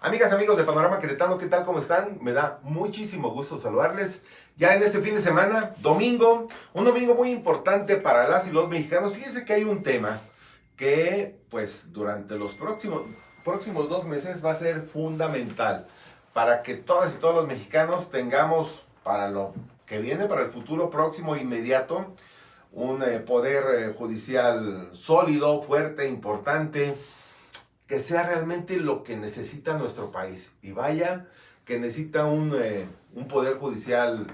Amigas, amigos de Panorama Queretano, ¿qué tal? ¿Cómo están? Me da muchísimo gusto saludarles. Ya en este fin de semana, domingo, un domingo muy importante para las y los mexicanos. Fíjense que hay un tema que, pues, durante los próximos 2 meses va a ser fundamental para que todas y todos los mexicanos tengamos para lo que viene, para el futuro próximo e inmediato, un poder judicial sólido, fuerte, importante, que sea realmente lo que necesita nuestro país. Y vaya que necesita un poder judicial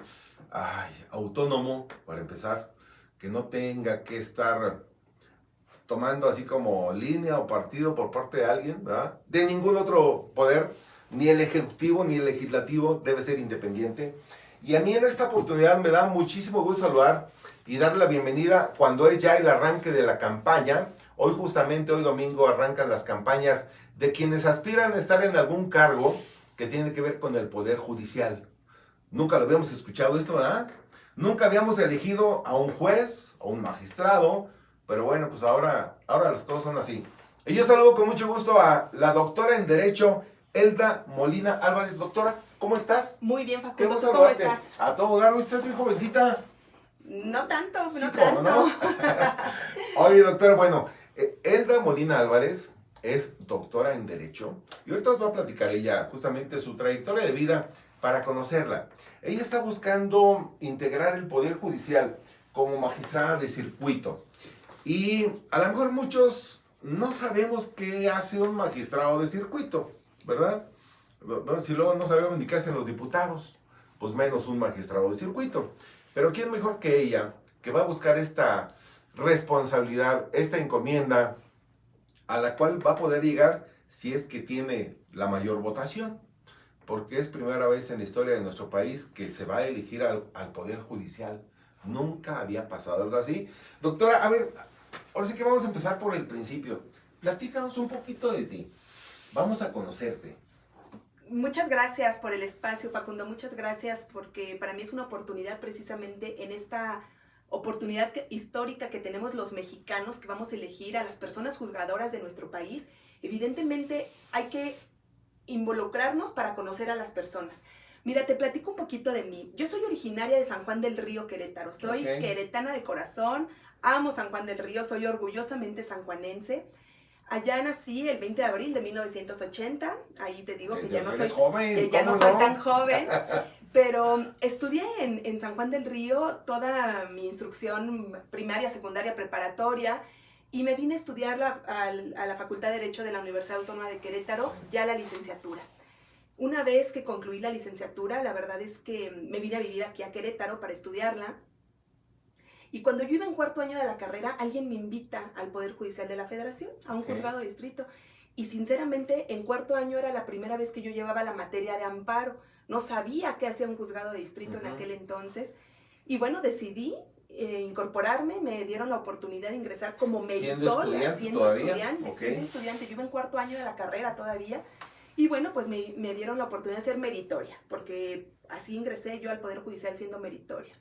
autónomo, para empezar, que no tenga que estar tomando así como línea o partido por parte de alguien, ¿verdad? De ningún otro poder, ni el ejecutivo ni el legislativo, debe ser independiente. Y a mí en esta oportunidad me da muchísimo gusto saludar y darle la bienvenida cuando es ya el arranque de la campaña. Hoy justamente, hoy domingo, arrancan las campañas de quienes aspiran a estar en algún cargo que tiene que ver con el Poder Judicial. Nunca lo habíamos escuchado esto, ¿verdad? Nunca habíamos elegido a un juez o un magistrado, pero bueno, pues ahora las cosas son así. Y yo saludo con mucho gusto a la doctora en Derecho, Elda Molina Álvarez. Doctora, ¿cómo estás? Muy bien, Qué Facundo, gusto ¿tú cómo saludarte. estás? A todo dar, estás muy jovencita. No tanto, Sí, no cómo tanto. no. Oye, doctora, bueno, Elda Molina Álvarez es doctora en Derecho y ahorita nos va a platicar ella justamente su trayectoria de vida para conocerla. Ella está buscando integrar el Poder Judicial como magistrada de circuito y a lo mejor muchos no sabemos qué hace un magistrado de circuito, ¿verdad? Bueno, si luego no sabemos ni qué hacen los diputados, pues menos un magistrado de circuito. Pero ¿quién mejor que ella, que va a buscar esta responsabilidad, esta encomienda, a la cual va a poder llegar si es que tiene la mayor votación? Porque es primera vez en la historia de nuestro país que se va a elegir al Poder Judicial. Nunca había pasado algo así. Doctora, a ver, ahora sí que vamos a empezar por el principio. Platícanos un poquito de ti. Vamos a conocerte. Muchas gracias por el espacio, Facundo, muchas gracias porque para mí es una oportunidad precisamente en esta oportunidad histórica que tenemos los mexicanos que vamos a elegir a las personas juzgadoras de nuestro país. Evidentemente hay que involucrarnos para conocer a las personas. Mira, te platico un poquito de mí. Yo soy originaria de San Juan del Río, Querétaro. Soy queretana de corazón, amo San Juan del Río, soy orgullosamente sanjuanense. Allá nací el 20 de abril de 1980, ahí te digo que ya no soy, joven, ya no soy tan joven, pero estudié en San Juan del Río toda mi instrucción primaria, secundaria, preparatoria, y me vine a estudiar a la Facultad de Derecho de la Universidad Autónoma de Querétaro, ya la licenciatura. Una vez que concluí la licenciatura, la verdad es que me vine a vivir aquí a Querétaro para estudiarla. Y cuando yo iba en cuarto año de la carrera, alguien me invita al Poder Judicial de la Federación, a un juzgado de distrito. Y sinceramente, en cuarto año era la primera vez que yo llevaba la materia de amparo. No sabía qué hacía un juzgado de distrito en aquel entonces. Y bueno, decidí incorporarme, me dieron la oportunidad de ingresar como meritoria, siendo estudiante. Yo iba en cuarto año de la carrera todavía. Y bueno, pues me dieron la oportunidad de ser meritoria, porque así ingresé yo al Poder Judicial siendo meritoria.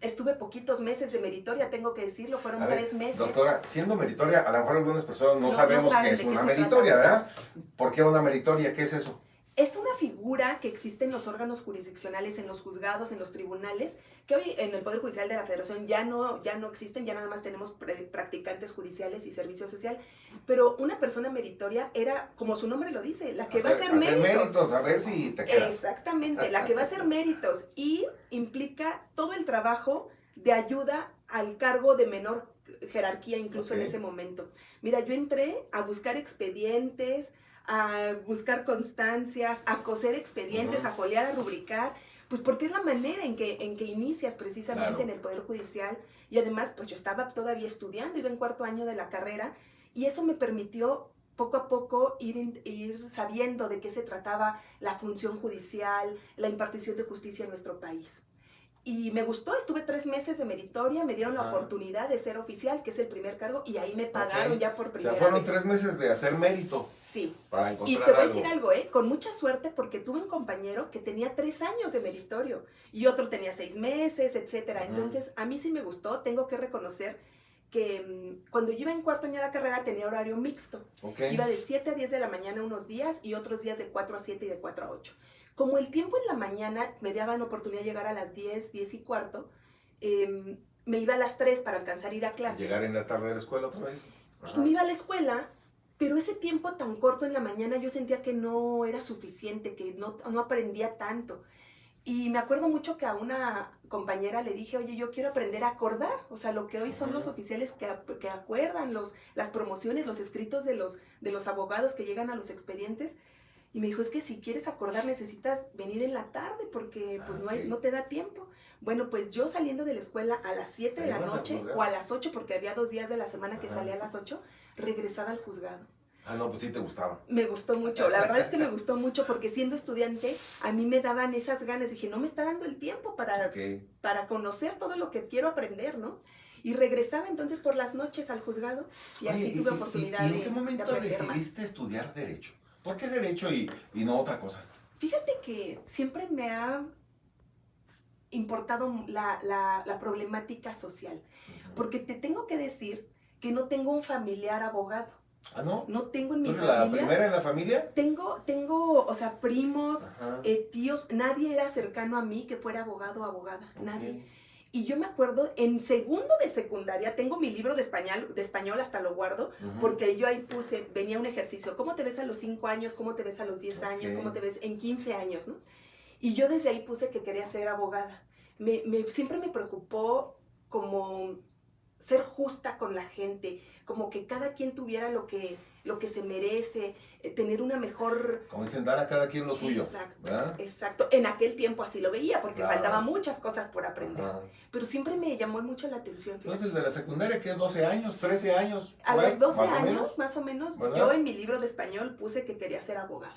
Estuve poquitos meses de meritoria, tengo que decirlo, fueron 3 meses. Doctora, siendo meritoria, a lo mejor algunas personas no sabemos qué es una meritoria, ¿verdad? ¿Por qué una meritoria? ¿Qué es eso? Es una figura que existe en los órganos jurisdiccionales, en los juzgados, en los tribunales, que hoy en el Poder Judicial de la Federación ya no existen, ya nada más tenemos practicantes judiciales y servicio social, pero una persona meritoria era, como su nombre lo dice, la que va a hacer méritos. A ver si te quedas. Exactamente, la que va a hacer méritos y implica todo el trabajo de ayuda al cargo de menor jerarquía incluso en ese momento. Mira, yo entré a buscar expedientes, a buscar constancias, a coser expedientes, a foliar, a rubricar, pues porque es la manera en que inicias precisamente en el Poder Judicial. Y además, pues yo estaba todavía estudiando, iba en cuarto año de la carrera, y eso me permitió poco a poco ir sabiendo de qué se trataba la función judicial, la impartición de justicia en nuestro país. Y me gustó, estuve 3 meses de meritoria, me dieron la oportunidad de ser oficial, que es el primer cargo, y ahí me pagaron ya por primera vez. O sea, fueron 3 meses de hacer mérito. Sí. Para encontrar y te voy a decir algo, con mucha suerte, porque tuve un compañero que tenía 3 años de meritorio, y otro tenía 6 meses, etcétera. Entonces, a mí sí me gustó, tengo que reconocer que cuando yo iba en cuarto año de la carrera tenía horario mixto. Okay. Iba de 7 a 10 de la mañana unos días y otros días de 4 a 7 y de 4 a 8. Como el tiempo en la mañana me daban oportunidad de llegar a las 10, 10 y cuarto, me iba a las 3 para alcanzar a ir a clases. ¿Llegar en la tarde de la escuela otra vez? Ajá. Me iba a la escuela, pero ese tiempo tan corto en la mañana yo sentía que no era suficiente, que no aprendía tanto. Y me acuerdo mucho que a una compañera le dije, oye, yo quiero aprender a acordar, o sea, lo que hoy son los oficiales que acuerdan, las promociones, los escritos de los abogados que llegan a los expedientes. Y me dijo, es que si quieres acordar necesitas venir en la tarde porque pues no te da tiempo. Bueno, pues yo saliendo de la escuela a las 7 de la noche o a las 8, porque había 2 días de la semana que salía a las 8, regresaba al juzgado. Ah, no, pues sí te gustaba. Me gustó mucho, la verdad es que me gustó mucho porque siendo estudiante a mí me daban esas ganas. Dije, no me está dando el tiempo para conocer todo lo que quiero aprender, ¿no? Y regresaba entonces por las noches al juzgado y así tuve oportunidad de aprender más. ¿Y en qué momento decidiste estudiar Derecho? ¿Por qué Derecho y no otra cosa? Fíjate que siempre me ha importado la problemática social, porque te tengo que decir que no tengo un familiar abogado. ¿Ah, no? No tengo en mi familia. ¿La primera en la familia? Tengo, o sea, primos, tíos, nadie era cercano a mí que fuera abogado o abogada, nadie. Y yo me acuerdo, en segundo de secundaria, tengo mi libro de español hasta lo guardo, porque yo ahí venía un ejercicio, ¿cómo te ves a los 5 años? ¿Cómo te ves a los 10 años? ¿Cómo te ves en 15 años? ¿No? Y yo desde ahí puse que quería ser abogada. Siempre me preocupó como ser justa con la gente, como que cada quien tuviera lo que se merece, tener una mejor... Como dicen, dar a cada quien lo suyo. Exacto, ¿verdad? exacto. En aquel tiempo así lo veía, porque faltaban muchas cosas por aprender. Pero siempre me llamó mucho la atención. Fíjate. Entonces, de la secundaria, ¿qué? ¿12 años? ¿13 años? A los 12 años, más o menos, ¿verdad? Yo en mi libro de español puse que quería ser abogada.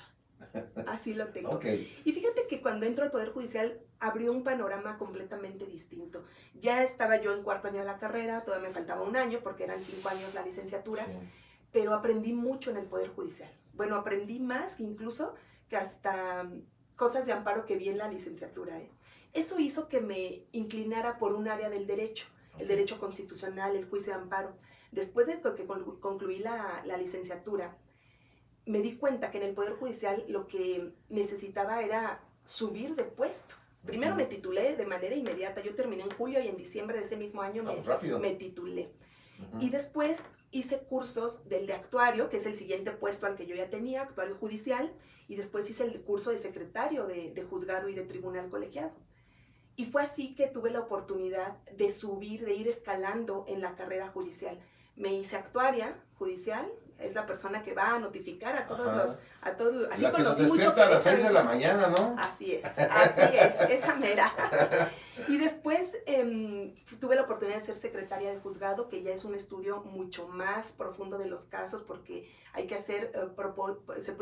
Así lo tengo. Okay. Y fíjate que cuando entro al Poder Judicial abrió un panorama completamente distinto. Ya estaba yo en cuarto año de la carrera, todavía me faltaba un año porque eran 5 años la licenciatura, pero aprendí mucho en el Poder Judicial. Bueno, aprendí más incluso que hasta cosas de amparo que vi en la licenciatura. Eso hizo que me inclinara por un área del derecho, el derecho constitucional, el juicio de amparo. Después de que concluí la licenciatura, me di cuenta que en el Poder Judicial lo que necesitaba era subir de puesto. Primero me titulé de manera inmediata. Yo terminé en julio y en diciembre de ese mismo año me titulé. Y después hice cursos del de actuario, que es el siguiente puesto al que yo ya tenía, actuario judicial, y después hice el curso de secretario de juzgado y de tribunal colegiado. Y fue así que tuve la oportunidad de subir, de ir escalando en la carrera judicial. Me hice actuaria judicial, es la persona que va a notificar a todos así la que conocí nos mucho. Despierta a las 6 de la mañana, ¿no? Así es, esa mera. Y después tuve la oportunidad de ser secretaria de juzgado, que ya es un estudio mucho más profundo de los casos, porque hay que hacer,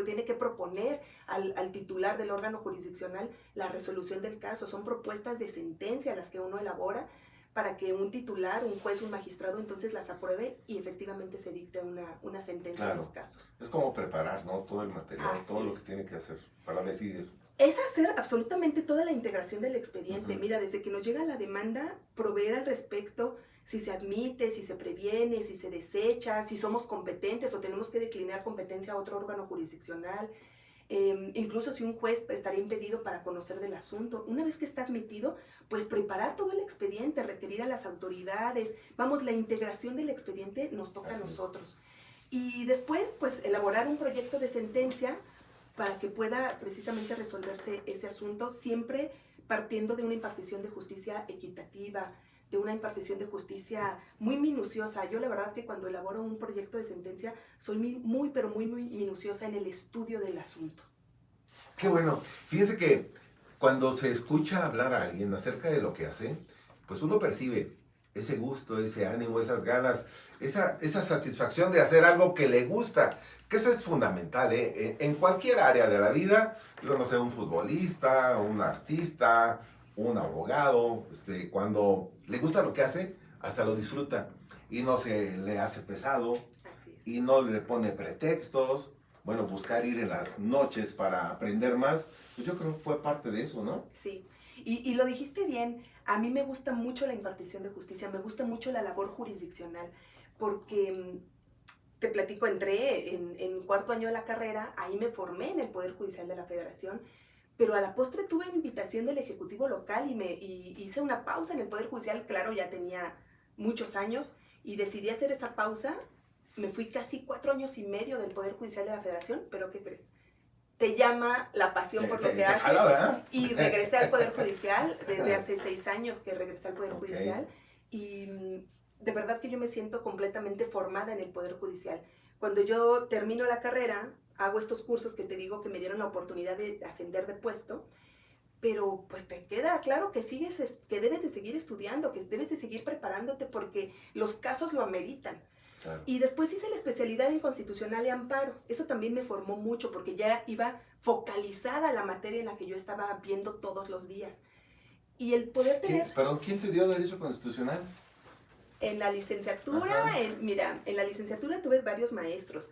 tiene que proponer al titular del órgano jurisdiccional la resolución del caso. Son propuestas de sentencia las que uno elabora para que un titular, un juez, un magistrado entonces las apruebe y efectivamente se dicte una sentencia en los casos. Es como preparar, ¿no? Todo el material, todo lo que tiene que hacer para decidir. Es hacer absolutamente toda la integración del expediente. Mira, desde que nos llega la demanda, proveer al respecto si se admite, si se previene, si se desecha, si somos competentes o tenemos que declinar competencia a otro órgano jurisdiccional. Incluso si un juez estaría impedido para conocer del asunto. Una vez que está admitido, pues preparar todo el expediente, requerir a las autoridades. Vamos, la integración del expediente nos toca a nosotros. Y después, pues elaborar un proyecto de sentencia para que pueda precisamente resolverse ese asunto, siempre partiendo de una impartición de justicia equitativa, de una impartición de justicia muy minuciosa. Yo la verdad que cuando elaboro un proyecto de sentencia soy muy minuciosa en el estudio del asunto. Qué bueno. Fíjense que cuando se escucha hablar a alguien acerca de lo que hace, pues uno percibe ese gusto, ese ánimo, esas ganas, esa satisfacción de hacer algo que le gusta, que eso es fundamental, ¿eh? En cualquier área de la vida, yo no sé, un futbolista, un artista, un abogado, cuando le gusta lo que hace, hasta lo disfruta y no se le hace pesado y no le pone pretextos. Bueno, buscar ir en las noches para aprender más, pues yo creo que fue parte de eso, ¿no? Sí. Y lo dijiste bien, a mí me gusta mucho la impartición de justicia, me gusta mucho la labor jurisdiccional, porque te platico, entré en cuarto año de la carrera, ahí me formé en el Poder Judicial de la Federación, pero a la postre tuve invitación del Ejecutivo local y hice una pausa en el Poder Judicial, claro, ya tenía muchos años, y decidí hacer esa pausa. Me fui casi 4 años y medio del Poder Judicial de la Federación, pero ¿qué crees? Te llama la pasión por lo que haces, jala, y regresé al Poder Judicial desde hace 6 años que regresé al Poder Judicial, y de verdad que yo me siento completamente formada en el Poder Judicial. Cuando yo termino la carrera, hago estos cursos que te digo que me dieron la oportunidad de ascender de puesto, pero pues te queda claro que que debes de seguir estudiando, que debes de seguir preparándote porque los casos lo ameritan. Claro. Y después hice la especialidad en Constitucional y Amparo. Eso también me formó mucho porque ya iba focalizada la materia en la que yo estaba viendo todos los días. Y el poder tener... Perdón, ¿quién te dio Derecho Constitucional? En la licenciatura, mira, en la licenciatura tuve varios maestros.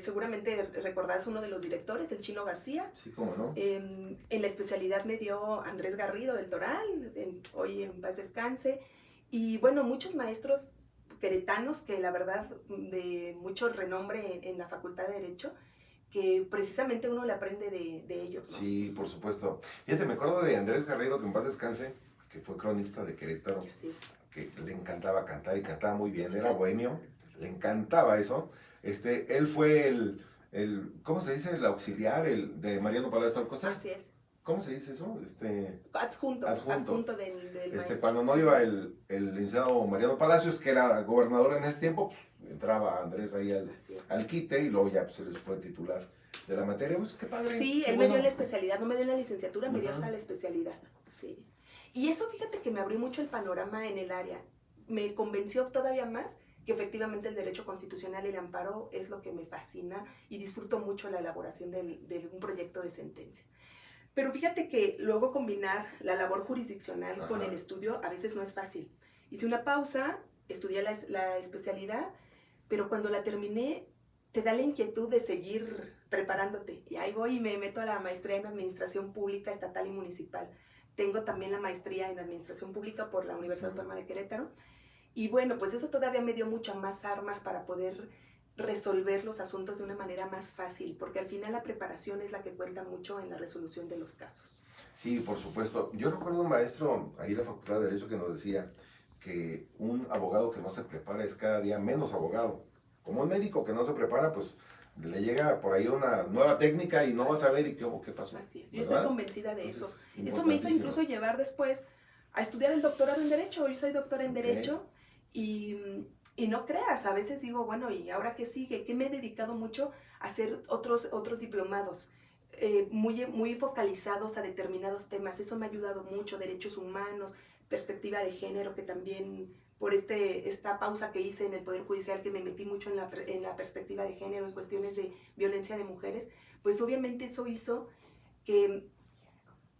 Seguramente recordarás uno de los directores, el Chino García. Sí, cómo no. En la especialidad me dio Andrés Garrido del Toral, hoy en paz descanse. Y bueno, muchos maestros queretanos que la verdad de mucho renombre en la Facultad de Derecho, que precisamente uno le aprende de ellos, ¿no? Sí, por supuesto. Fíjate, me acuerdo de Andrés Garrido, que en paz descanse, que fue cronista de Querétaro, Sí. que le encantaba cantar y cantaba muy bien, era bohemio, le encantaba eso. Él fue ¿cómo se dice? El auxiliar de Mariano Palacios Alcocer. Así es. ¿Cómo se dice eso? Adjunto del maestro. Cuando no iba el licenciado Mariano Palacios, que era gobernador en ese tiempo, pues, entraba Andrés ahí al quite y luego ya pues, se les fue titular de la materia. Pues qué padre. Sí, qué él bueno. me dio la especialidad, no me dio la licenciatura, me dio hasta la especialidad. Sí. Y eso, fíjate que me abrió mucho el panorama en el área. Me convenció todavía más que efectivamente el derecho constitucional y el amparo es lo que me fascina y disfruto mucho la elaboración de un proyecto de sentencia. Pero fíjate que luego combinar la labor jurisdiccional con el estudio a veces no es fácil. Hice una pausa, estudié la especialidad, pero cuando la terminé te da la inquietud de seguir preparándote. Y ahí voy y me meto a la maestría en Administración Pública Estatal y Municipal. Tengo también la maestría en Administración Pública por la Universidad Autónoma de Querétaro. Y bueno, pues eso todavía me dio muchas más armas para poder resolver los asuntos de una manera más fácil, porque al final la preparación es la que cuenta mucho en la resolución de los casos. Sí, por supuesto. Yo recuerdo un maestro ahí en la Facultad de Derecho que nos decía que un abogado que no se prepara es cada día menos abogado. Como un médico que no se prepara, pues le llega por ahí una nueva técnica y no va a saber qué pasó. Así es, yo estoy convencida de Entonces, eso. Eso me hizo incluso llevar después a estudiar el doctorado en Derecho. Yo soy doctora en Derecho y no creas, a veces digo, bueno, ¿y ahora qué sigue? Que me he dedicado mucho a hacer otros diplomados muy focalizados a determinados temas. Eso me ha ayudado mucho, derechos humanos, perspectiva de género, que también por esta pausa que hice en el Poder Judicial, que me metí mucho en la perspectiva de género, en cuestiones de violencia de mujeres, pues obviamente eso hizo que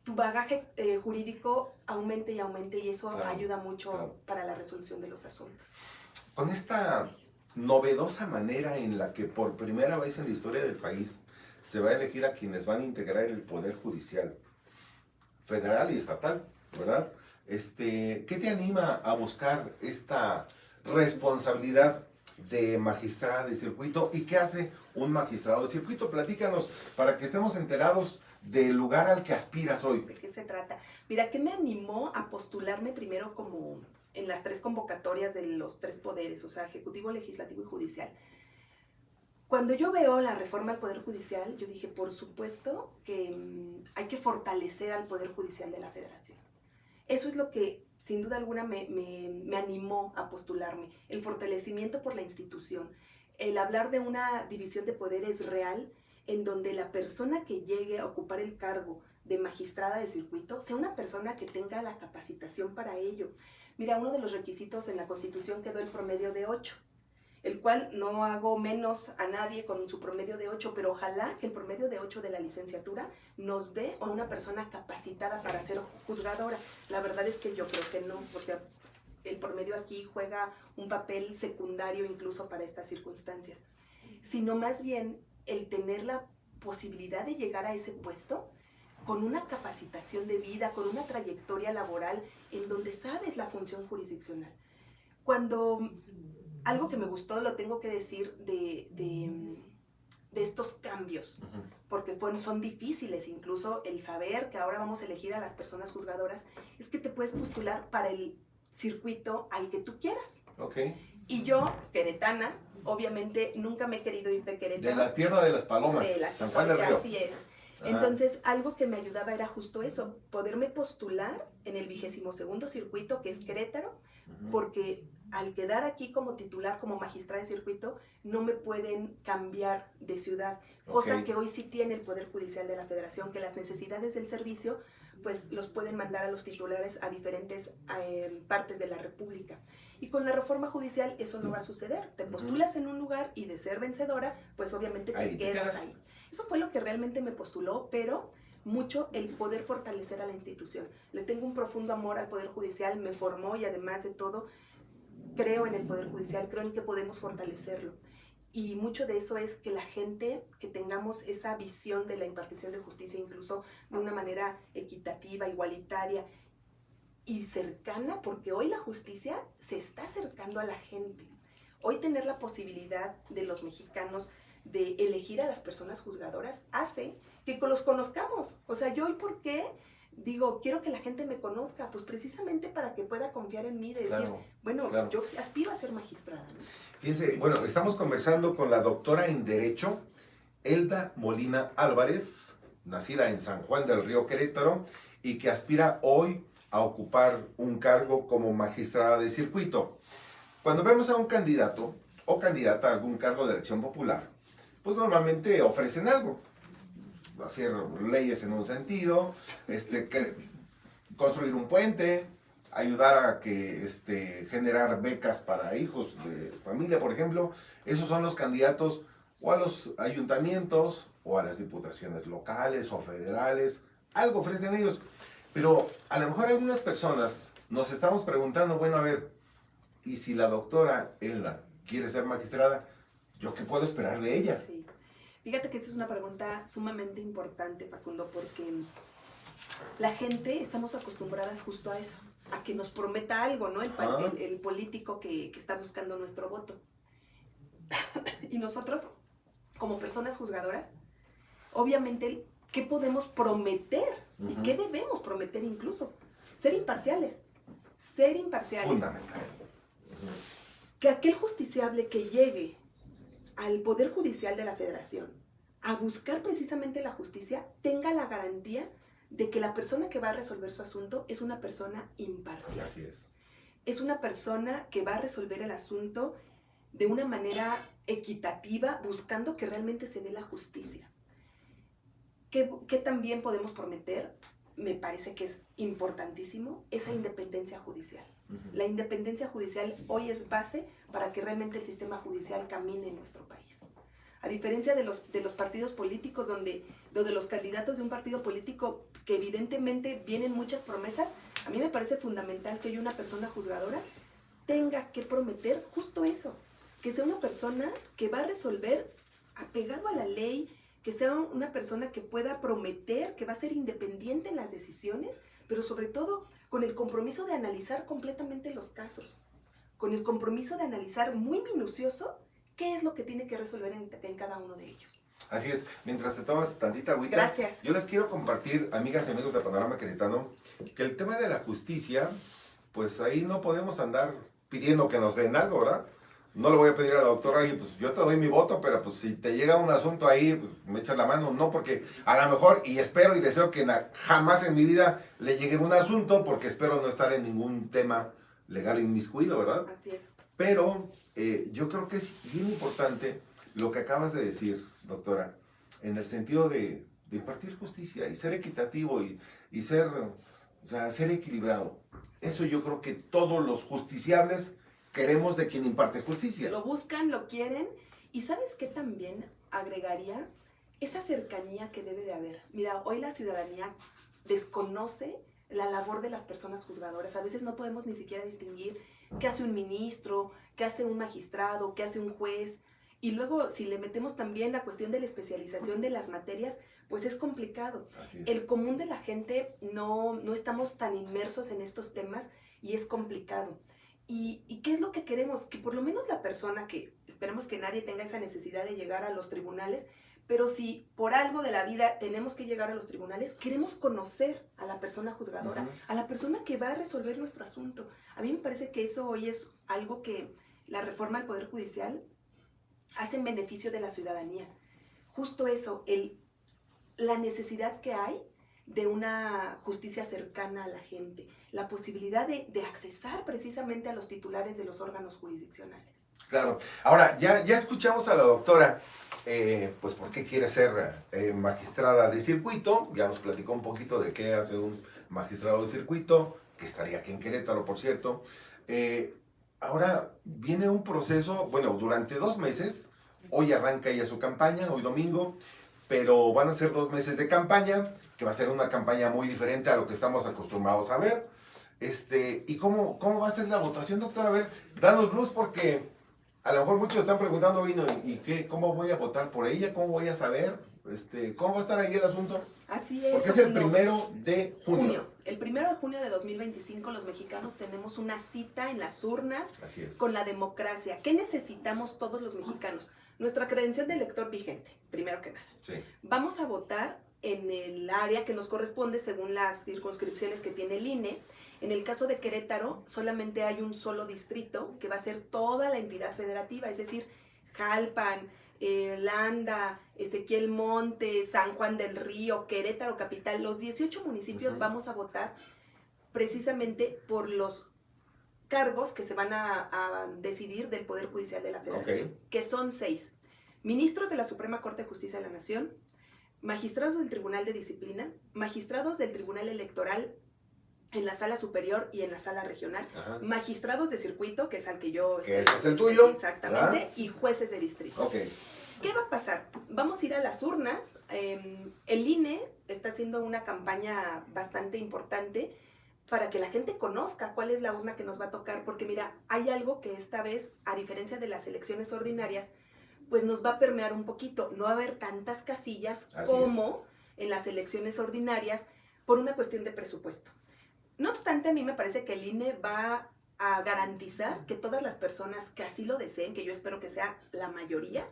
tu bagaje jurídico aumente y eso ayuda mucho para la resolución de los asuntos. Con esta novedosa manera en la que por primera vez en la historia del país se va a elegir a quienes van a integrar el Poder Judicial federal y estatal, ¿verdad? ¿Qué te anima a buscar esta responsabilidad de magistrada de circuito y qué hace un magistrado de circuito? Platícanos para que estemos enterados del lugar al que aspiras hoy. ¿De qué se trata? Mira, ¿qué me animó a postularme primero como en las 3 convocatorias de los 3 poderes, o sea, ejecutivo, legislativo y judicial? Cuando yo veo la reforma al Poder Judicial, yo dije, por supuesto que hay que fortalecer al Poder Judicial de la Federación. Eso es lo que sin duda alguna me animó a postularme, el fortalecimiento por la institución, el hablar de una división de poderes real en donde la persona que llegue a ocupar el cargo de magistrada de circuito sea una persona que tenga la capacitación para ello. Mira, uno de los requisitos en la Constitución quedó el promedio de 8, el cual no hago menos a nadie con su promedio de 8, pero ojalá que el promedio de 8 de la licenciatura nos dé a una persona capacitada para ser juzgadora. La verdad es que yo creo que no, porque el promedio aquí juega un papel secundario incluso para estas circunstancias, sino más bien el tener la posibilidad de llegar a ese puesto con una capacitación de vida, con una trayectoria laboral en donde sabes la función jurisdiccional. Cuando algo que me gustó, lo tengo que decir, de estos cambios, porque son difíciles, incluso el saber que ahora vamos a elegir a las personas juzgadoras, es que te puedes postular para el circuito al que tú quieras. Okay. Y yo, queretana, obviamente nunca me he querido ir de Querétaro. De la tierra de las palomas, San Juan del Río. Así es. Entonces, algo que me ayudaba era justo eso, poderme postular en el 22º circuito, que es Querétaro, porque al quedar aquí como titular, como magistrada de circuito, no me pueden cambiar de ciudad, cosa que hoy sí tiene el Poder Judicial de la Federación, que las necesidades del servicio, pues los pueden mandar a los titulares a diferentes partes de la República. Y con la reforma judicial eso no va a suceder. Te postulas en un lugar y de ser vencedora, pues obviamente te quedas ahí. Eso fue lo que realmente me postuló, pero mucho el poder fortalecer a la institución. Le tengo un profundo amor al Poder Judicial, me formó y además de todo, creo en el Poder Judicial, creo en que podemos fortalecerlo. Y mucho de eso es que la gente, que tengamos esa visión de la impartición de justicia, incluso de una manera equitativa, igualitaria y cercana, porque hoy la justicia se está acercando a la gente. Hoy tener la posibilidad de los mexicanos de elegir a las personas juzgadoras hace que los conozcamos. O sea, yo hoy, ¿por qué digo, quiero que la gente me conozca? Pues precisamente para que pueda confiar en mí, de decir, bueno, yo aspiro a ser magistrada, ¿no? Fíjense, bueno, estamos conversando con la doctora en Derecho, Elda Molina Álvarez, nacida en San Juan del Río, Querétaro, y que aspira hoy a ocupar un cargo como magistrada de circuito. Cuando vemos a un candidato o candidata a algún cargo de elección popular, pues normalmente ofrecen algo, hacer leyes en un sentido, construir un puente, ayudar a que generar becas para hijos de familia, por ejemplo. Esos son los candidatos o a los ayuntamientos o a las diputaciones locales o federales, algo ofrecen ellos. Pero a lo mejor algunas personas nos estamos preguntando, bueno, a ver, ¿y si la doctora Elda quiere ser magistrada, yo qué puedo esperar de ella? Sí. Fíjate que esa es una pregunta sumamente importante, Facundo, porque la gente estamos acostumbradas justo a eso, a que nos prometa algo, ¿no? El político que está buscando nuestro voto. Y nosotros, como personas juzgadoras, obviamente, ¿qué podemos prometer? ¿Y qué debemos prometer incluso? Ser imparciales. Ser imparciales. Fundamental. Que aquel justiciable que llegue al Poder Judicial de la Federación a buscar precisamente la justicia tenga la garantía de que la persona que va a resolver su asunto es una persona imparcial. Así es. Es una persona que va a resolver el asunto de una manera equitativa, buscando que realmente se dé la justicia. ¿Qué también podemos prometer? Me parece que es importantísimo esa independencia judicial. La independencia judicial hoy es base para que realmente el sistema judicial camine en nuestro país. A diferencia de los partidos políticos, donde los candidatos de un partido político, que evidentemente vienen muchas promesas, a mí me parece fundamental que hoy una persona juzgadora tenga que prometer justo eso, que sea una persona que va a resolver apegado a la ley, que sea una persona que pueda prometer, que va a ser independiente en las decisiones, pero sobre todo con el compromiso de analizar completamente los casos, con el compromiso de analizar muy minucioso qué es lo que tiene que resolver en cada uno de ellos. Así es. Mientras te tomas tantita agüita, gracias. Yo les quiero compartir, amigas y amigos de Panorama Queretano, que el tema de la justicia, pues ahí no podemos andar pidiendo que nos den algo, ¿verdad? No le voy a pedir a la doctora, y pues yo te doy mi voto, pero pues si te llega un asunto ahí, pues, me echas la mano. No, porque a lo mejor, y espero y deseo que jamás en mi vida le llegue un asunto, porque espero no estar en ningún tema legal inmiscuido, ¿verdad? Así es. Pero yo creo que es bien importante lo que acabas de decir, doctora, en el sentido de impartir justicia y ser equitativo y ser equilibrado. Eso yo creo que todos los justiciables queremos de quien imparte justicia. Lo buscan, lo quieren, y ¿sabes qué también agregaría? Esa cercanía que debe de haber. Mira, hoy la ciudadanía desconoce la labor de las personas juzgadoras. A veces no podemos ni siquiera distinguir qué hace un ministro, qué hace un magistrado, qué hace un juez. Y luego, si le metemos también la cuestión de la especialización de las materias, pues es complicado. Así es. El común de la gente no estamos tan inmersos en estos temas y es complicado. ¿Y qué es lo que queremos? Que por lo menos la persona, que esperemos que nadie tenga esa necesidad de llegar a los tribunales, pero si por algo de la vida tenemos que llegar a los tribunales, queremos conocer a la persona juzgadora, a la persona que va a resolver nuestro asunto. A mí me parece que eso hoy es algo que la reforma al Poder Judicial hace en beneficio de la ciudadanía. Justo eso, la necesidad que hay de una justicia cercana a la gente, la posibilidad de accesar precisamente a los titulares de los órganos jurisdiccionales. Claro. Ahora, ya escuchamos a la doctora, pues por qué quiere ser magistrada de circuito. Ya nos platicó un poquito de qué hace un magistrado de circuito, que estaría aquí en Querétaro, por cierto. Ahora viene un proceso, bueno, durante 2 meses. Hoy arranca ella su campaña, hoy domingo, pero van a ser 2 meses de campaña, que va a ser una campaña muy diferente a lo que estamos acostumbrados a ver. ¿Y cómo va a ser la votación, doctora? A ver, danos luz, porque a lo mejor muchos están preguntando, ¿cómo voy a votar por ella? ¿Cómo voy a saber? ¿Cómo va a estar ahí el asunto? Así es. Porque es el 1 de junio. El 1 de junio de 2025 los mexicanos tenemos una cita en las urnas. Así es. Con la democracia. ¿Qué necesitamos todos los mexicanos? Nuestra credencial de elector vigente, primero que nada. Sí. Vamos a votar en el área que nos corresponde según las circunscripciones que tiene el INE. En el caso de Querétaro, solamente hay un solo distrito que va a ser toda la entidad federativa, es decir, Jalpan, Landa, Ezequiel Montes, San Juan del Río, Querétaro Capital. Los 18 municipios vamos a votar precisamente por los cargos que se van a decidir del Poder Judicial de la Federación, que son 6. Ministros de la Suprema Corte de Justicia de la Nación, magistrados del Tribunal de Disciplina, magistrados del Tribunal Electoral en la sala superior y en la sala regional, magistrados de circuito, que es al que yo estoy. Que ese es el tuyo. Exactamente, ¿verdad? Y jueces de distrito. Okay. ¿Qué va a pasar? Vamos a ir a las urnas. El INE está haciendo una campaña bastante importante para que la gente conozca cuál es la urna que nos va a tocar, porque mira, hay algo que esta vez, a diferencia de las elecciones ordinarias, pues nos va a permear un poquito. No va a haber tantas casillas como en las elecciones ordinarias por una cuestión de presupuesto. No obstante, a mí me parece que el INE va a garantizar que todas las personas que así lo deseen, que yo espero que sea la mayoría,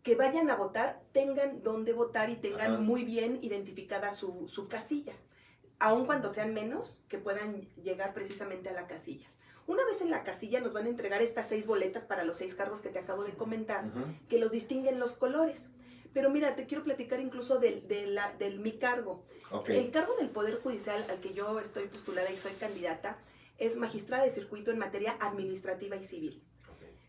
que vayan a votar, tengan dónde votar y tengan muy bien identificada su casilla. Aun cuando sean menos, que puedan llegar precisamente a la casilla. Una vez en la casilla nos van a entregar estas 6 boletas para los 6 cargos que te acabo de comentar, que los distinguen los colores. Pero mira, te quiero platicar incluso del mi cargo. El cargo del Poder Judicial al que yo estoy postulada y soy candidata es magistrada de circuito en materia administrativa y civil.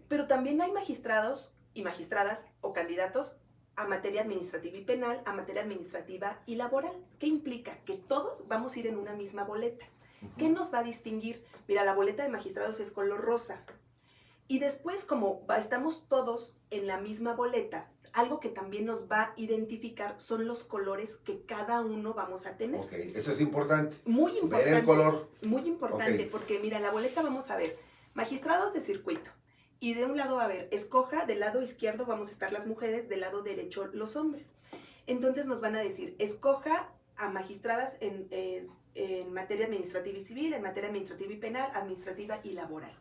Pero también hay magistrados y magistradas o candidatos a materia administrativa y penal, a materia administrativa y laboral. ¿Qué implica? Que todos vamos a ir en una misma boleta. ¿Qué nos va a distinguir? Mira, la boleta de magistrados es color rosa. Y después, como estamos todos en la misma boleta, algo que también nos va a identificar son los colores que cada uno vamos a tener. Eso es importante. Muy importante. Ver el color. Muy importante, porque mira, la boleta vamos a ver magistrados de circuito. Y de un lado va a haber, escoja, del lado izquierdo vamos a estar las mujeres, del lado derecho los hombres. Entonces nos van a decir, escoja a magistradas en materia administrativa y civil, en materia administrativa y penal, administrativa y laboral.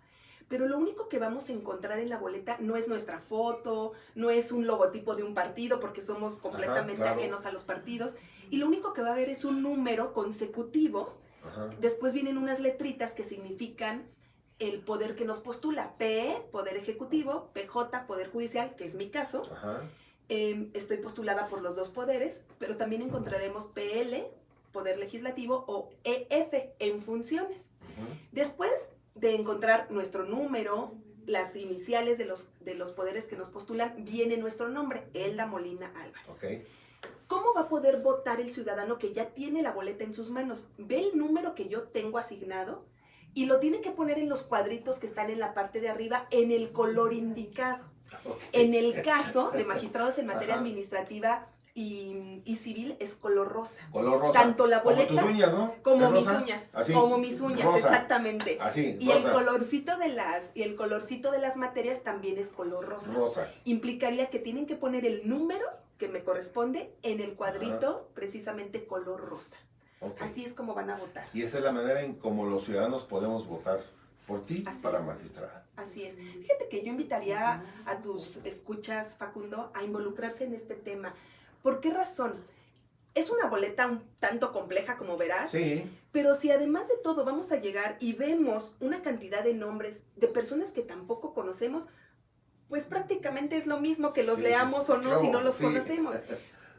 Pero lo único que vamos a encontrar en la boleta no es nuestra foto, no es un logotipo de un partido, porque somos completamente ajenos a los partidos. Y lo único que va a haber es un número consecutivo. Después vienen unas letritas que significan el poder que nos postula. P, Poder Ejecutivo, PJ, Poder Judicial, que es mi caso. Estoy postulada por los 2 poderes, pero también encontraremos PL, Poder Legislativo, o EF, en funciones. Después de encontrar nuestro número, las iniciales de los poderes que nos postulan, viene nuestro nombre, Elda Molina Álvarez. ¿Cómo va a poder votar el ciudadano que ya tiene la boleta en sus manos? Ve el número que yo tengo asignado y lo tiene que poner en los cuadritos que están en la parte de arriba en el color indicado. En el caso de magistrados en materia administrativa y civil es color rosa. Color rosa. Tanto la boleta como tus uñas, ¿no? como ¿Es mis rosa? uñas, Así. como mis uñas, Rosa. exactamente. Así, Y rosa. el colorcito de las materias también es color rosa. Rosa. Implicaría que tienen que poner el número que me corresponde en el cuadrito, precisamente color rosa. Okay. Así es como van a votar. Y esa es la manera en cómo los ciudadanos podemos votar por ti Así para es. magistrada. Así es. Fíjate que yo invitaría a tus escuchas, Facundo, a involucrarse en este tema. ¿Por qué razón? Es una boleta un tanto compleja, como verás, Sí. pero si además de todo vamos a llegar y vemos una cantidad de nombres de personas que tampoco conocemos, pues prácticamente es lo mismo que los Sí, leamos o no claro, si no los sí. conocemos.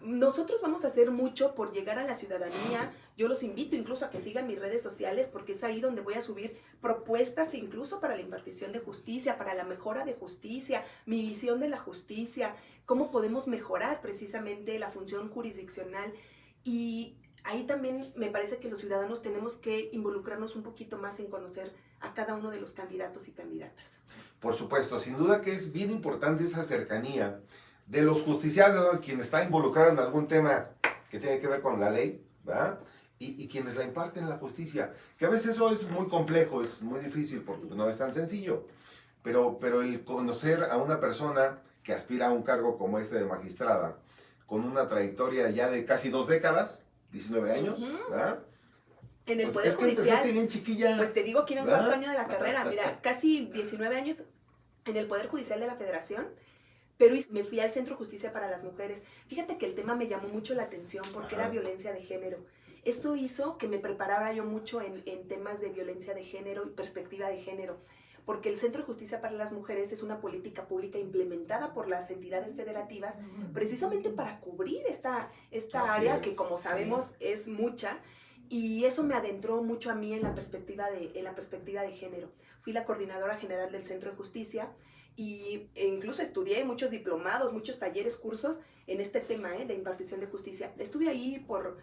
Nosotros vamos a hacer mucho por llegar a la ciudadanía. Yo los invito incluso a que sigan mis redes sociales porque es ahí donde voy a subir propuestas incluso para la impartición de justicia, para la mejora de justicia, mi visión de la justicia, cómo podemos mejorar precisamente la función jurisdiccional. Y ahí también me parece que los ciudadanos tenemos que involucrarnos un poquito más en conocer a cada uno de los candidatos y candidatas. Por supuesto, sin duda que es bien importante esa cercanía de los justiciables, ¿no? Quien está involucrado en algún tema que tiene que ver con la ley, ¿verdad? Y quienes la imparten la justicia, que a veces eso es muy complejo, es muy difícil, porque Sí. no es tan sencillo, pero el conocer a una persona que aspira a un cargo como este de magistrada, con una trayectoria ya de casi 2 décadas, 19 años, ¿verdad? En el Pues Poder es que Judicial, empezaste bien chiquilla. pues te digo que iba en ¿verdad? cuarto año de la carrera, mira, casi 19 años en el Poder Judicial de la Federación, pero me fui al Centro de Justicia para las Mujeres. Fíjate que el tema me llamó mucho la atención porque Ajá. era violencia de género. Eso hizo que me preparara yo mucho en temas de violencia de género y perspectiva de género, porque el Centro de Justicia para las Mujeres es una política pública implementada por las entidades federativas precisamente para cubrir esta área es, que, como sabemos, es mucha. Y eso me adentró mucho a mí en la perspectiva de género. Fui la coordinadora general del Centro de Justicia e incluso estudié muchos diplomados, muchos talleres, cursos en este tema de impartición de justicia. Estuve ahí por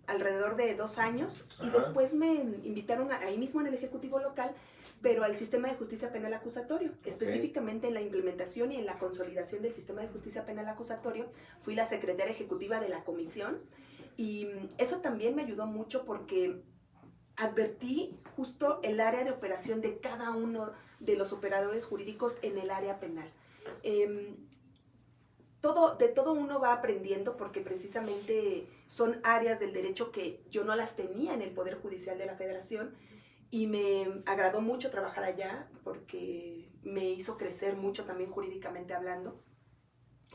alrededor de 2 años y Ajá. después me invitaron ahí mismo en el Ejecutivo local, pero al sistema de justicia penal acusatorio, específicamente en la implementación y en la consolidación del sistema de justicia penal acusatorio. Fui la secretaria ejecutiva de la comisión y eso también me ayudó mucho porque advertí justo el área de operación de cada uno de los operadores jurídicos en el área penal. De todo uno va aprendiendo porque precisamente son áreas del derecho que yo no las tenía en el Poder Judicial de la Federación y me agradó mucho trabajar allá porque me hizo crecer mucho también jurídicamente hablando,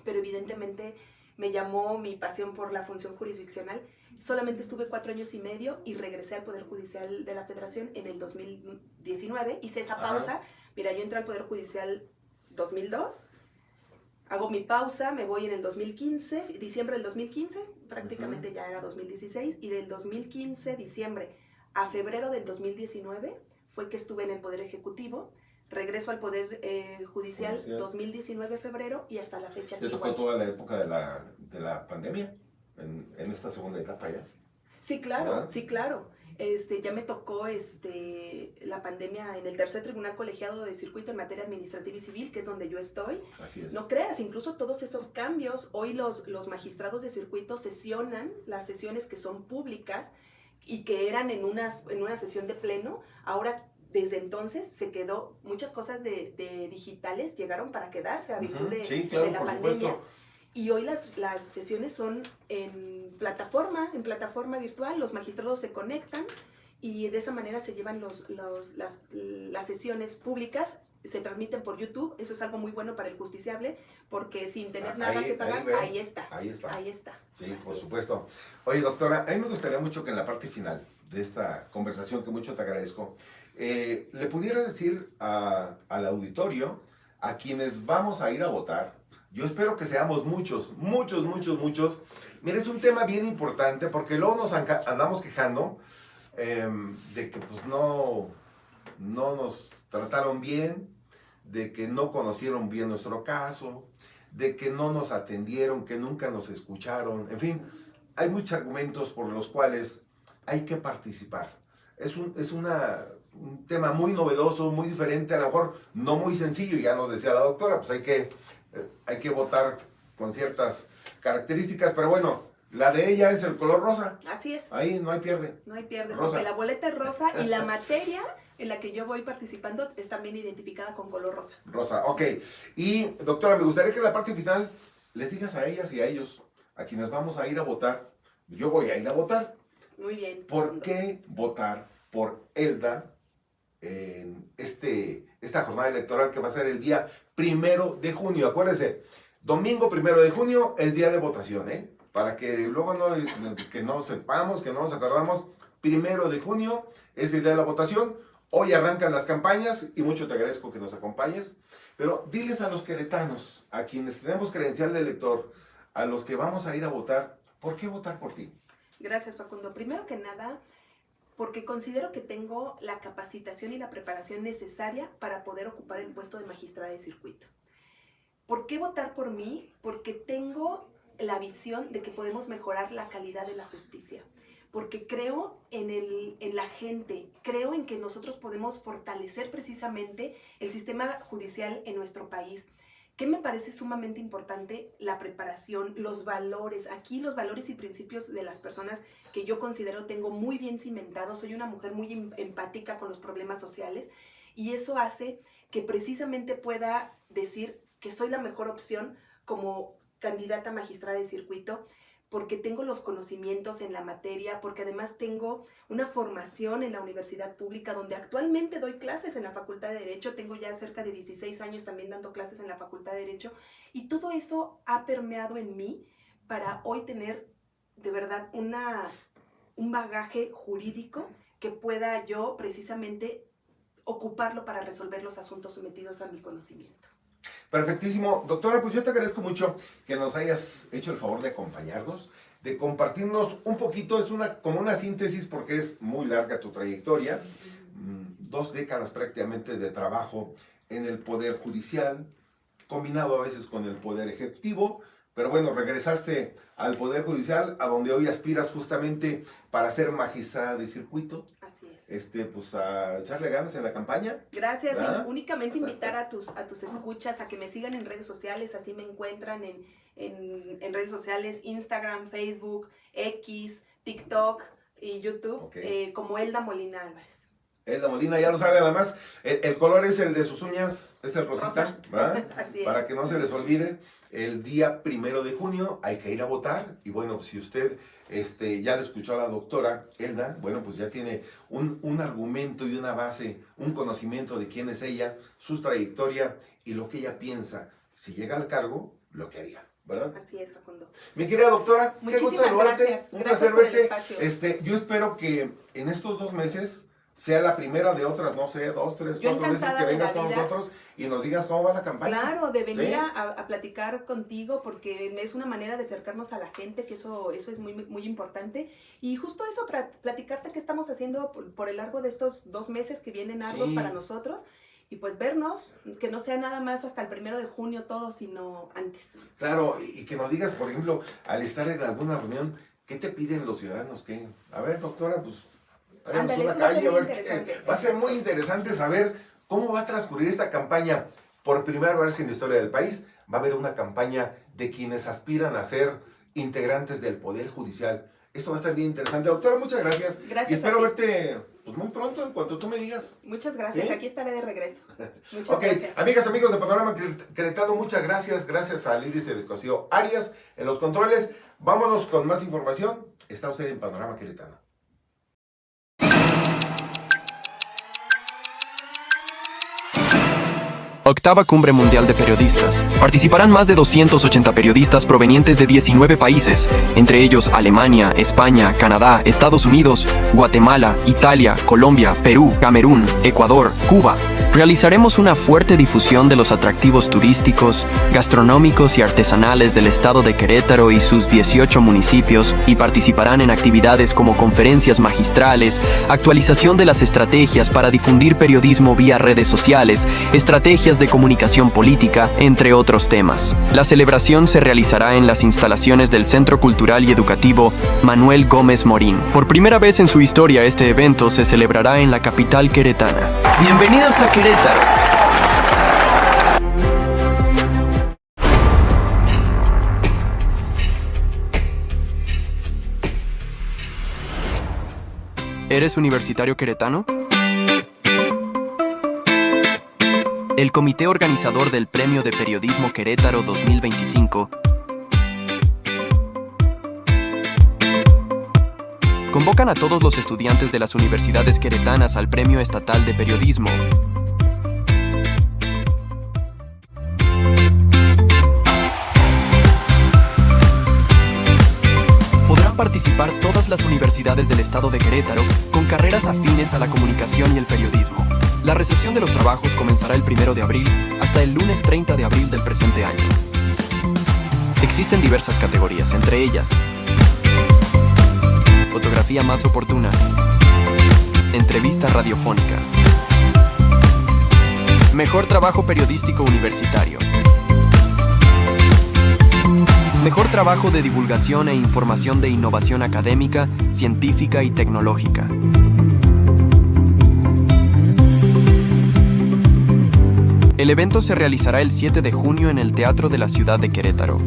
pero evidentemente me llamó mi pasión por la función jurisdiccional. Solamente estuve 4 años y medio y regresé al Poder Judicial de la Federación en el 2019. Hice esa pausa. Mira, yo entré al Poder Judicial 2002, hago mi pausa, me voy en el 2015, diciembre del 2015, prácticamente ya era 2016, y del 2015, diciembre a febrero del 2019 fue que estuve en el Poder Ejecutivo. Regreso al Poder Judicial 2019, febrero, y hasta la fecha. ¿Te tocó toda la época de la pandemia? En esta segunda etapa ya. Sí, claro, ¿verdad? sí, claro. Ya me tocó la pandemia en el tercer tribunal colegiado de circuito en materia administrativa y civil, que es donde yo estoy. Así es. No creas, incluso todos esos cambios, hoy los magistrados de circuito sesionan las sesiones que son públicas y que eran en una sesión de pleno. Ahora, desde entonces, se quedó, muchas cosas de digitales llegaron para quedarse a virtud Sí, claro, de la por pandemia. supuesto. Y hoy las sesiones son en plataforma virtual, los magistrados se conectan y de esa manera se llevan las sesiones públicas, se transmiten por YouTube. Eso es algo muy bueno para el justiciable, porque sin tener nada que pagar, ahí está. Ahí está. Ahí está. Sí, Así por es. supuesto. Oye, doctora, a mí me gustaría mucho que en la parte final de esta conversación, que mucho te agradezco, le pudiera decir al auditorio, a quienes vamos a ir a votar, yo espero que seamos muchos. Mira, es un tema bien importante porque luego nos andamos quejando de que pues no nos trataron bien, de que no conocieron bien nuestro caso, de que no nos atendieron, que nunca nos escucharon. En fin, hay muchos argumentos por los cuales hay que participar. Es un tema muy novedoso, muy diferente, a lo mejor no muy sencillo, ya nos decía la doctora, pues hay que votar con ciertas características, pero bueno, la de ella es el color rosa. Así es. Ahí no hay pierde. No hay pierde, Rosa. porque la boleta es rosa y la materia en la que yo voy participando es también identificada con color rosa. Rosa, ok. Y doctora, me gustaría que en la parte final les digas a ellas y a ellos, a quienes vamos a ir a votar, yo voy a ir a votar. Muy bien. ¿Por qué votar por Elda en esta jornada electoral que va a ser el día 1 de junio? Acuérdense, domingo 1 de junio es día de votación, ¿eh? Para que luego que no sepamos, que no nos acordamos, 1 de junio es el día de la votación. Hoy arrancan las campañas y mucho te agradezco que nos acompañes. Pero diles a los queretanos, a quienes tenemos credencial de elector, a los que vamos a ir a votar, ¿por qué votar por ti? Gracias, Facundo. Primero que nada, porque considero que tengo la capacitación y la preparación necesaria para poder ocupar el puesto de magistrada de circuito. ¿Por qué votar por mí? Porque tengo la visión de que podemos mejorar la calidad de la justicia. Porque creo en la gente, creo en que nosotros podemos fortalecer precisamente el sistema judicial en nuestro país. ¿Qué me parece sumamente importante? La preparación, los valores. Aquí los valores y principios de las personas que yo considero tengo muy bien cimentados. Soy una mujer muy empática con los problemas sociales y eso hace que precisamente pueda decir que soy la mejor opción como candidata a magistrada de circuito, porque tengo los conocimientos en la materia, porque además tengo una formación en la universidad pública, donde actualmente doy clases en la Facultad de Derecho, tengo ya cerca de 16 años también dando clases en la Facultad de Derecho, y todo eso ha permeado en mí para hoy tener de verdad un bagaje jurídico que pueda yo precisamente ocuparlo para resolver los asuntos sometidos a mi conocimiento. Perfectísimo. Doctora, pues yo te agradezco mucho que nos hayas hecho el favor de acompañarnos, de compartirnos un poquito, es como una síntesis porque es muy larga tu trayectoria, 2 décadas prácticamente de trabajo en el Poder Judicial, combinado a veces con el Poder Ejecutivo, pero bueno, regresaste al Poder Judicial, a donde hoy aspiras justamente para ser magistrada de circuito. Así es. Pues a echarle ganas en la campaña. Gracias. Únicamente invitar a tus escuchas a que me sigan en redes sociales, así me encuentran en redes sociales, Instagram, Facebook, X, TikTok y YouTube, Okay. Como Elda Molina Álvarez. Elda Molina, ya lo sabe, además, el color es el de sus uñas, es el rosita, ¿verdad? Así es. Para que no se les olvide, el día 1 de junio hay que ir a votar, y bueno, si usted ya le escuchó a la doctora Elda, bueno, pues ya tiene un argumento y una base, un conocimiento de quién es ella, su trayectoria y lo que ella piensa, si llega al cargo, lo que haría, ¿verdad? Así es, Facundo. Mi querida doctora, qué gusto saludarte, gracias. un Gracias placer por el verte. espacio. Yo espero que en estos 2 meses sea la primera de otras, no sé, 2, 3, 4 veces que vengas con nosotros y nos digas cómo va la campaña. Claro, de venir ¿Sí? a platicar contigo, porque es una manera de acercarnos a la gente, que eso es muy, muy importante. Y justo eso, para platicarte qué estamos haciendo por el largo de estos 2 meses que vienen arduos para nosotros. Y pues vernos, que no sea nada más hasta el 1 de junio todo, sino antes. Claro, y que nos digas, por ejemplo, al estar en alguna reunión, ¿qué te piden los ciudadanos? ¿Qué? A ver, doctora, pues... Ándale, una eso va a ser calle, muy a ver interesante. va a ser muy interesante saber cómo va a transcurrir esta campaña. Por primera vez en la historia del país va a haber una campaña de quienes aspiran a ser integrantes del Poder Judicial. Esto va a estar bien interesante. Doctora, muchas gracias. Gracias. Y espero verte pues, muy pronto, en cuanto tú me digas. Muchas gracias. ¿Sí? Aquí estaré de regreso. Muchas Ok, gracias. amigas, amigos de Panorama Queretano, muchas gracias. Gracias a Liris de Cosío Arias en los controles. Vámonos con más información. Está usted en Panorama Queretano. Octava Cumbre Mundial de Periodistas. Participarán más de 280 periodistas provenientes de 19 países, entre ellos Alemania, España, Canadá, Estados Unidos, Guatemala, Italia, Colombia, Perú, Camerún, Ecuador, Cuba. Realizaremos una fuerte difusión de los atractivos turísticos, gastronómicos y artesanales del estado de Querétaro y sus 18 municipios, y participarán en actividades como conferencias magistrales, actualización de las estrategias para difundir periodismo vía redes sociales, estrategias de comunicación política, entre otros temas. La celebración se realizará en las instalaciones del Centro Cultural y Educativo Manuel Gómez Morín. Por primera vez en su historia, este evento se celebrará en la capital queretana. Bienvenidos a Querétaro. ¿Eres universitario queretano? El comité organizador del Premio de Periodismo Querétaro 2025 convocan a todos los estudiantes de las universidades queretanas al Premio Estatal de Periodismo. Podrán participar todas las universidades del estado de Querétaro con carreras afines a la comunicación y el periodismo. La recepción de los trabajos comenzará el 1 de abril hasta el lunes 30 de abril del presente año. Existen diversas categorías, entre ellas fotografía más oportuna, entrevista radiofónica, mejor trabajo periodístico universitario, mejor trabajo de divulgación e información de innovación académica, científica y tecnológica. El evento se realizará el 7 de junio en el Teatro de la Ciudad de Querétaro.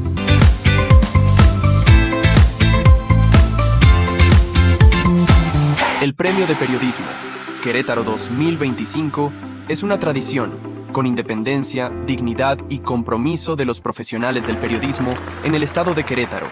El Premio de Periodismo Querétaro 2025 es una tradición, con independencia, dignidad y compromiso de los profesionales del periodismo en el estado de Querétaro,